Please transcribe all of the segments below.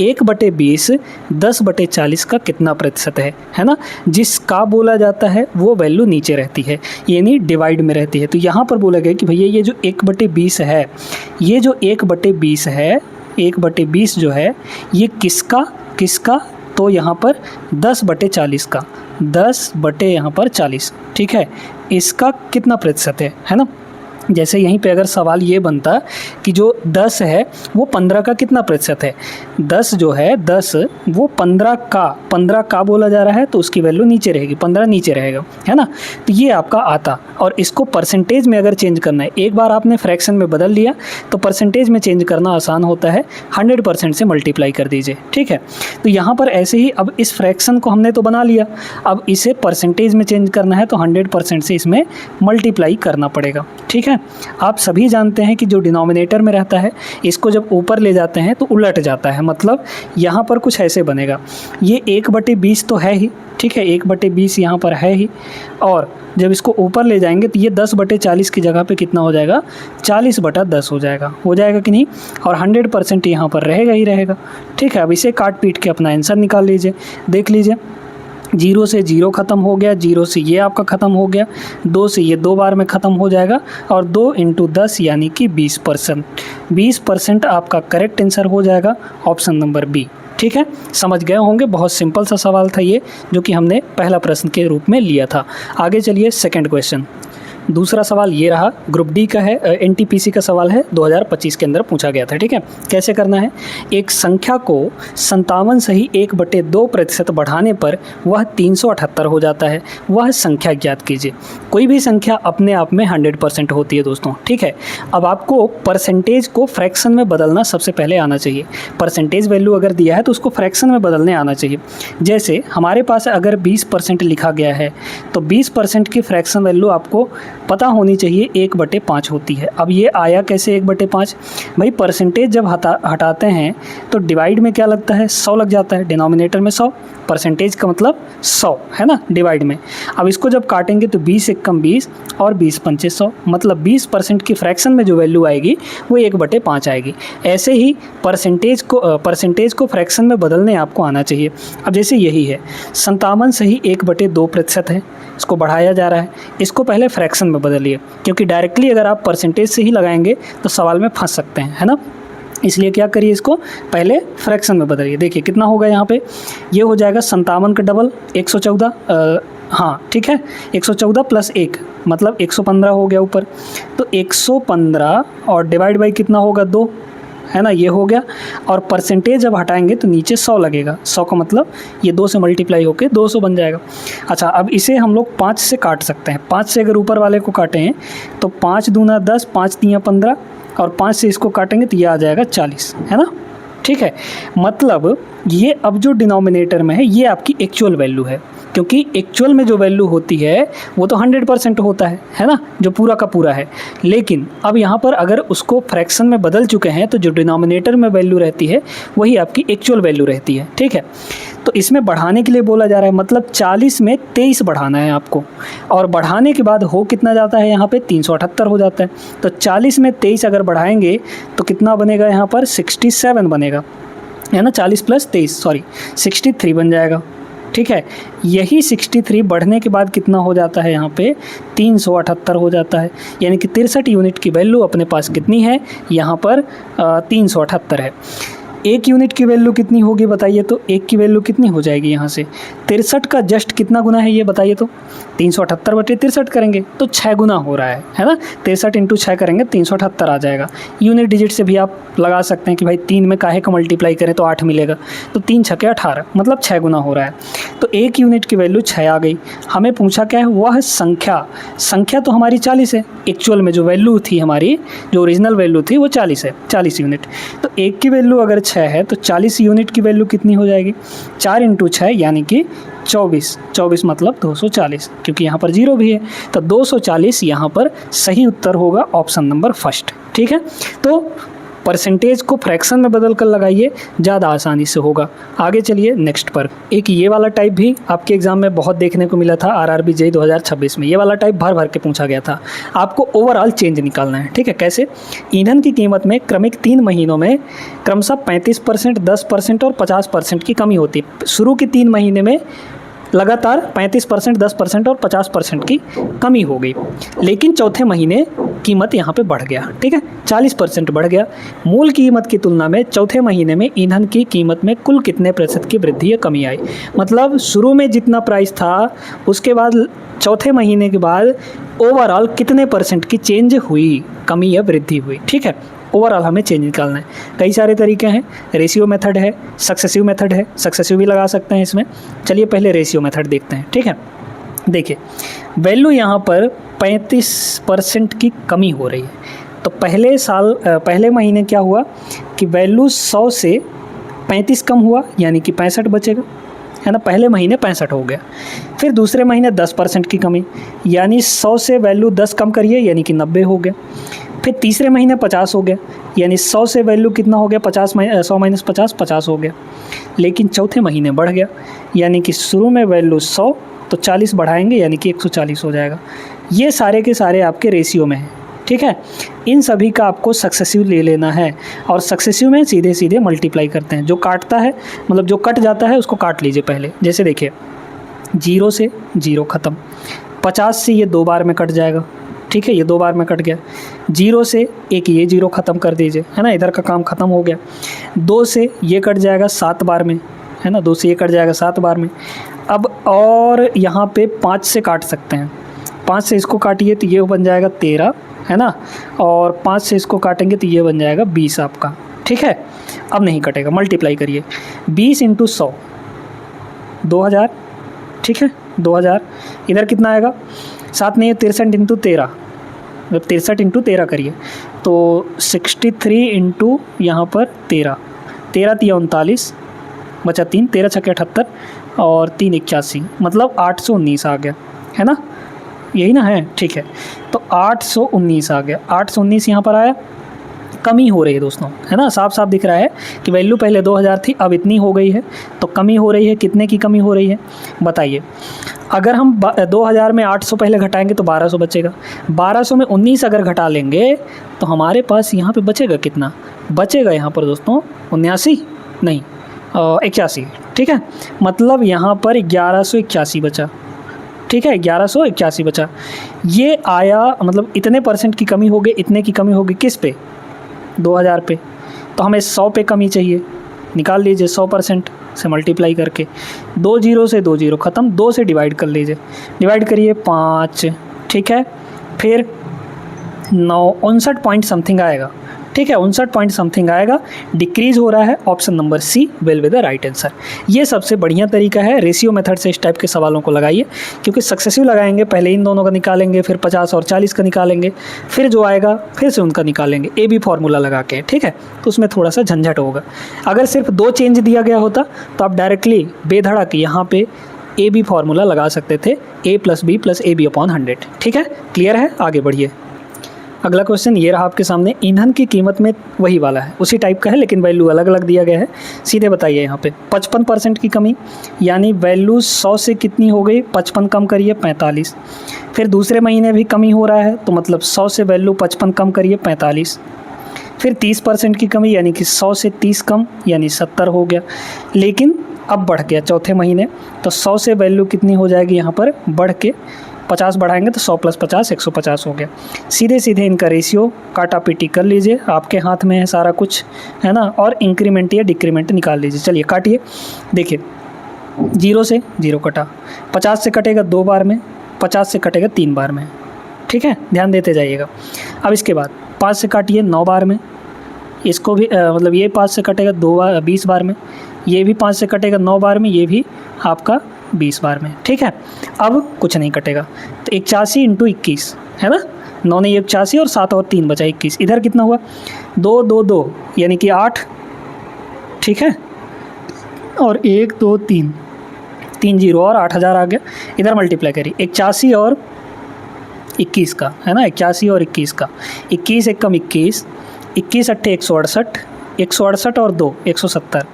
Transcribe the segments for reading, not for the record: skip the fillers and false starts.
1/20 10/40 का कितना प्रतिशत है ना। जिसका बोला जाता है वो वैल्यू नीचे रहती है, यानी डिवाइड में रहती है। तो यहाँ पर बोला गया कि भैया ये जो 1/20 है, ये जो 1/20 है, 1/20 जो है ये किसका, तो यहाँ पर 10/40 का, 10/40, ठीक है, इसका कितना प्रतिशत है ना। जैसे यहीं पे अगर सवाल ये बनता कि जो 10 है वो 15 का कितना प्रतिशत है, 10 जो है 10 वो 15 का बोला जा रहा है, तो उसकी वैल्यू नीचे रहेगी, 15 नीचे रहेगा, है ना। तो ये आपका आता, और इसको परसेंटेज में अगर चेंज करना है, एक बार आपने फ्रैक्शन में बदल लिया तो परसेंटेज में चेंज करना आसान होता है, 100% से मल्टीप्लाई कर दीजिए, ठीक है। तो यहाँ पर ऐसे ही अब इस फ्रैक्शन को हमने तो बना लिया, अब इसे परसेंटेज में चेंज करना है तो 100% से इसमें मल्टीप्लाई करना पड़ेगा, ठीक है। आप सभी जानते हैं कि जो डिनोमिनेटर में रहता है इसको जब ऊपर ले जाते हैं तो उलट जाता है, मतलब यहाँ पर कुछ ऐसे बनेगा, ये 1/20 तो है ही, ठीक है, 1/20 यहाँ पर है ही, और जब इसको ऊपर ले जाएंगे तो ये 10/40 की जगह पे कितना हो जाएगा, 40/10 हो जाएगा कि नहीं, और 100% यहाँ पर रहेगा ही रहेगा, ठीक है। अब इसे काट पीट के अपना आंसर निकाल लीजिए, देख लीजिए, 0 से 0 ख़त्म हो गया, 0 से ये आपका ख़त्म हो गया, 2 से ये 2 बार में ख़त्म हो जाएगा, और 2 × 10 यानी कि 20% आपका करेक्ट आंसर हो जाएगा, ऑप्शन नंबर बी, ठीक है। समझ गए होंगे, बहुत सिंपल सा सवाल था ये, जो कि हमने पहला प्रश्न के रूप में लिया था। आगे चलिए सेकंड क्वेश्चन। दूसरा सवाल ये रहा, ग्रुप डी का है, एनटीपीसी का सवाल है, 2025 के अंदर पूछा गया था, ठीक है। कैसे करना है, एक संख्या को 57 से ही 1/2% बढ़ाने पर वह 378 हो जाता है, वह संख्या ज्ञात कीजिए। कोई भी संख्या अपने आप में 100% होती है दोस्तों, ठीक है। अब आपको परसेंटेज को फ्रैक्शन में बदलना सबसे पहले आना चाहिए, परसेंटेज वैल्यू अगर दिया है तो उसको फ्रैक्शन में बदलने आना चाहिए। जैसे हमारे पास अगर 20% लिखा गया है तो 20% की फ्रैक्शन वैल्यू आपको पता होनी चाहिए, 1/5 होती है। अब ये आया कैसे 1/5, भाई परसेंटेज जब हटाते हैं तो डिवाइड में क्या लगता है, 100 लग जाता है, डिनोमिनेटर में 100, परसेंटेज का मतलब 100 है ना, डिवाइड में। अब इसको जब काटेंगे तो 20 × 20 और 20 × 5 100, मतलब 20% की फ्रैक्शन में जो वैल्यू आएगी वो 1/5 आएगी। ऐसे ही परसेंटेज को फ्रैक्शन में बदलने आपको आना चाहिए। अब जैसे यही है, 57 से ही 1/2% है, इसको बढ़ाया जा रहा है, इसको पहले फ्रैक्शन में बदलिए, क्योंकि डायरेक्टली अगर आप परसेंटेज से ही लगाएंगे तो सवाल में फंस सकते हैं, है ना। इसलिए क्या करिए, इसको पहले फ्रैक्शन में बदलिए। देखिए कितना होगा यहाँ पे, ये हो जाएगा 57 का डबल 114, हाँ ठीक है, 114 + 1 मतलब 115 हो गया ऊपर, तो 115 और डिवाइड बाई कितना होगा 2, है ना, ये हो गया। और परसेंटेज जब हटाएंगे तो नीचे 100 लगेगा, 100 का मतलब ये 2 से मल्टीप्लाई होकर 200 बन जाएगा। अच्छा, अब इसे हम लोग 5 से काट सकते हैं, 5 से अगर ऊपर वाले को काटें तो 5 दूना 10, 5 तियाँ 15, और 5 से इसको काटेंगे तो ये आ जाएगा 40, है ना, ठीक है। मतलब ये अब जो डिनोमिनेटर में है ये आपकी एक्चुअल वैल्यू है, क्योंकि एक्चुअल में जो वैल्यू होती है वो तो 100% होता है ना, जो पूरा का पूरा है। लेकिन अब यहाँ पर अगर उसको फ्रैक्शन में बदल चुके हैं तो जो डिनोमिनेटर में वैल्यू रहती है वही आपकी एक्चुअल वैल्यू रहती है, ठीक है। तो इसमें बढ़ाने के लिए बोला जा रहा है, मतलब 40 में 23 बढ़ाना है आपको, और बढ़ाने के बाद हो कितना जाता है यहाँ पे 378 हो जाता है। तो 40 में 23 अगर बढ़ाएंगे तो कितना बनेगा यहाँ पर 67 बनेगा, है ना, 40 + 23 सॉरी 63 बन जाएगा, ठीक है। यही 63 बढ़ने के बाद कितना हो जाता है यहाँ पे 378 हो जाता है, यानी कि 63 यूनिट की वैल्यू अपने पास कितनी है यहाँ पर 378 है। 1 यूनिट की वैल्यू कितनी होगी बताइए, तो 1 की वैल्यू कितनी हो जाएगी यहाँ से, 63 का जस्ट कितना गुना है ये बताइए, तो 378/63 करेंगे तो 6 गुना हो रहा है ना, 63 × 6 करेंगे 378 आ जाएगा। यूनिट डिजिट से भी आप लगा सकते हैं कि भाई 3 में काहे का मल्टीप्लाई करें तो 8 मिलेगा, तो 3 × 6 = 18 मतलब 6 गुना हो रहा है। तो 1 यूनिट की वैल्यू 6 आ गई। हमें पूछा क्या है, वह संख्या तो हमारी 40 है, एक्चुअल में जो वैल्यू थी हमारी, जो ओरिजिनल वैल्यू थी वो 40 है, 40 यूनिट। तो 1 की वैल्यू अगर 6 है तो 40 यूनिट की वैल्यू कितनी हो जाएगी, 4 × 6 यानी कि 24 मतलब 240, क्योंकि यहाँ पर 0 भी है, तो 240 यहाँ पर सही उत्तर होगा, ऑप्शन नंबर फर्स्ट, ठीक है। तो परसेंटेज को फ्रैक्शन में बदल कर लगाइए, ज़्यादा आसानी से होगा। आगे चलिए नेक्स्ट पर। एक ये वाला टाइप भी आपके एग्जाम में बहुत देखने को मिला था RRB JEE 2026 में। ये वाला टाइप भर भर के पूछा गया था। आपको ओवरऑल चेंज निकालना है, ठीक है। कैसे? ईंधन की कीमत में क्रमिक 3 महीनों में क्रमशः 35%, 10% और 50% की कमी होती है। शुरू के 3 महीने में लगातार 35%, 10% और 50% की कमी हो गई, लेकिन चौथे महीने कीमत यहाँ पे बढ़ गया, ठीक है, 40% बढ़ गया। मूल कीमत की तुलना में चौथे महीने में ईंधन की कीमत में कुल कितने प्रतिशत की वृद्धि या कमी आई? मतलब शुरू में जितना प्राइस था उसके बाद चौथे महीने के बाद ओवरऑल कितने % की चेंज हुई, कमी या वृद्धि हुई, ठीक है। ओवरऑल हमें चेंज निकालना है। कई सारे तरीके हैं, रेशियो मेथड है, सक्सेसिव मेथड है, सक्सेसिव भी लगा सकते हैं इसमें। चलिए पहले रेशियो मेथड देखते हैं, ठीक है। देखिए वैल्यू यहाँ पर 35% की कमी हो रही है, तो पहले महीने क्या हुआ कि वैल्यू 100 से 35 कम हुआ, यानी कि 65 बचेगा, है ना। पहले महीने 65 हो गया। फिर दूसरे महीने 10% की कमी, यानी 100 से वैल्यू 10 कम करिए, यानी कि 90 हो गया। फिर तीसरे महीने 50 हो गया, यानी 100 से वैल्यू कितना हो गया, 100 माइनस 50 हो गया। लेकिन चौथे महीने बढ़ गया, यानी कि शुरू में वैल्यू 100 तो 40 बढ़ाएंगे, यानी कि 140 हो जाएगा। ये सारे के सारे आपके रेशियो में हैं, ठीक है। इन सभी का आपको सक्सेसिव ले लेना है, और सक्सेसिव में सीधे सीधे मल्टीप्लाई करते हैं। जो काटता है, मतलब जो कट जाता है उसको काट लीजिए पहले। जैसे देखिए 0 से 0 ख़त्म, 50 से ये 2 बार में कट जाएगा, ठीक है, ये 2 बार में कट गया। 0 से एक ये 0 ख़त्म कर दीजिए, है ना, इधर का काम ख़त्म हो गया। 2 से ये कट जाएगा 7 बार में, है ना, 2 से ये कट जाएगा 7 बार में। अब और यहाँ पे 5 से काट सकते हैं, 5 से इसको काटिए तो ये बन जाएगा 13, है ना, और 5 से इसको काटेंगे तो ये बन जाएगा 20 आपका, ठीक है। अब नहीं कटेगा, मल्टीप्लाई करिए। 20 × 100 2000, ठीक है, 2000। इधर कितना आएगा, 7 नहीं है, 63 × 13, मतलब 63 × 13 करिए तो 63 × यहाँ पर 13, 13 × 39 बचा 3, 13 × 6 = 78 और 3 × 81, मतलब 819 आ गया, है ना, यही ना है, ठीक है। तो 819 आ गया, 819 यहाँ पर आया। कमी हो रही है दोस्तों, है ना, साफ साफ दिख रहा है कि वैल्यू पहले 2000 थी, अब इतनी हो गई है, तो कमी हो रही है। कितने की कमी हो रही है बताइए। अगर हम 2000 में 800 पहले घटाएंगे तो 1200 बचेगा। 1200 में 19 अगर घटा लेंगे तो हमारे पास यहाँ पे बचेगा कितना, बचेगा यहाँ पर दोस्तों 79 नहीं 81, ठीक है। मतलब यहाँ पर 1181 बचा, ठीक है, 1181 बचा। ये आया, मतलब इतने % की कमी हो गई, इतने की कमी होगी किस पे, 2000 पे। तो हमें 100 पे कमी चाहिए, निकाल लीजिए 100% से मल्टीप्लाई करके। 2 0 से 2 0 ख़त्म, 2 से डिवाइड कर लीजिए, डिवाइड करिए 5, ठीक है। फिर 59 पॉइंट समथिंग आएगा, ठीक है, 59 पॉइंट समथिंग आएगा। डिक्रीज़ हो रहा है, option number C will be the right answer. ये सबसे बढ़िया तरीका है, रेशियो मेथड से इस टाइप के सवालों को लगाइए, क्योंकि सक्सेसिव लगाएंगे, पहले इन दोनों का निकालेंगे, फिर 50 और 40 का निकालेंगे, फिर जो आएगा फिर से उनका निकालेंगे, ए बी फार्मूला लगा के, ठीक है। तो उसमें थोड़ा सा झंझट होगा। अगर सिर्फ 2 चेंज दिया गया होता तो आप डायरेक्टली बेधड़क यहाँ पे ए बी फार्मूला लगा सकते थे, a + b + ab/100, ठीक है। क्लियर है, आगे बढ़िए। अगला क्वेश्चन ये रहा आपके सामने। ईंधन की कीमत में वही वाला है, उसी टाइप का है, लेकिन वैल्यू अलग अलग दिया गया है। सीधे बताइए यहाँ पे 55% की कमी, यानी वैल्यू 100 से कितनी हो गई, 55 कम करिए 45। फिर दूसरे महीने भी कमी हो रहा है, तो मतलब 100 से वैल्यू 55 कम करिए 45। फिर 30% की कमी, यानी कि 100 से 30 कम, यानी 70 हो गया। लेकिन अब बढ़ गया चौथे महीने, तो 100 से वैल्यू कितनी हो जाएगी यहाँ पर, बढ़ के 50 बढ़ाएंगे तो 100 + 50 150 हो गया। सीधे सीधे इनका रेशियो काटा पीटी कर लीजिए, आपके हाथ में है सारा कुछ, है ना, और इंक्रीमेंट या डिक्रीमेंट निकाल लीजिए। चलिए काटिए, देखिए 0 से 0 कटा, 50 से कटेगा 2 बार में, 50 से कटेगा 3 बार में, ठीक है, ध्यान देते जाइएगा। अब इसके बाद 5 से काटिए 9 बार में, इसको भी मतलब ये 5 से कटेगा 20 बार में, ये भी 5 से कटेगा 9 बार में, ये भी आपका 20 बार में, ठीक है। अब कुछ नहीं कटेगा, तो 81 × 21, है ना, 9 ने 81 और 7 और 3 बचा 21। इधर कितना हुआ, 2 2 2, यानी कि 8, ठीक है, और 1 2 3 3 0 और 8000 आ गया। इधर मल्टीप्लाई करिए 81 और 21 का, है ना, 81 और 21 का, 21 × 21 21 अट्ठे 168, 168 और 2 170,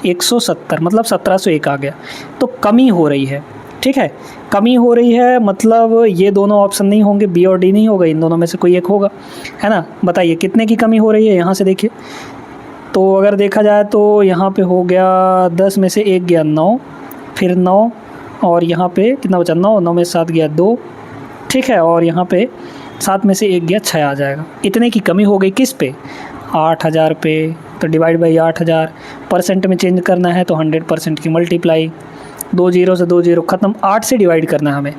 170 मतलब 1701 आ गया। तो कमी हो रही है, ठीक है, कमी हो रही है मतलब ये दोनों ऑप्शन नहीं होंगे, बी और डी नहीं होगा, इन दोनों में से कोई एक होगा, है ना। बताइए कितने की कमी हो रही है, यहाँ से देखिए। तो अगर देखा जाए तो यहाँ पे हो गया 10 में से 1 गया 9, फिर 9 और यहाँ पे कितना बचा 9, 9 में 7 गया 2, ठीक है, और यहाँ पे 7 में से 1 गया 6 आ जाएगा। इतने की कमी हो गई किस पे, 8000 पे। तो डिवाइड बाई 8000, परसेंट में चेंज करना है तो 100% की मल्टीप्लाई, 2 जीरो से 2 जीरो ख़त्म। 8 से डिवाइड करना है हमें,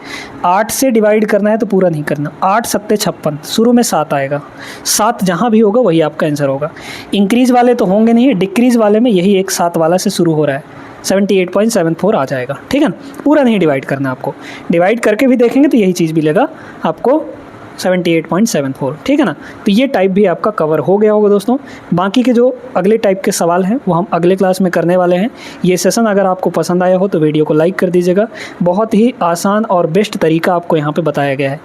8 से डिवाइड करना है तो पूरा नहीं करना। 8 सत्ते 56, शुरू में 7 आएगा, 7 जहाँ भी होगा वही आपका आंसर होगा। इंक्रीज़ वाले तो होंगे नहीं, डिक्रीज़ वाले में यही एक 7 वाला से शुरू हो रहा है, 78.74 आ जाएगा, ठीक है ना। पूरा नहीं डिवाइड करना आपको, डिवाइड करके भी देखेंगे तो यही चीज़ मिलेगा आपको 78.74, ठीक है ना। तो ये टाइप भी आपका कवर हो गया होगा दोस्तों। बाकी के जो अगले टाइप के सवाल हैं वो हम अगले क्लास में करने वाले हैं। ये सेशन अगर आपको पसंद आया हो तो वीडियो को लाइक कर दीजिएगा। बहुत ही आसान और बेस्ट तरीका आपको यहाँ पे बताया गया है।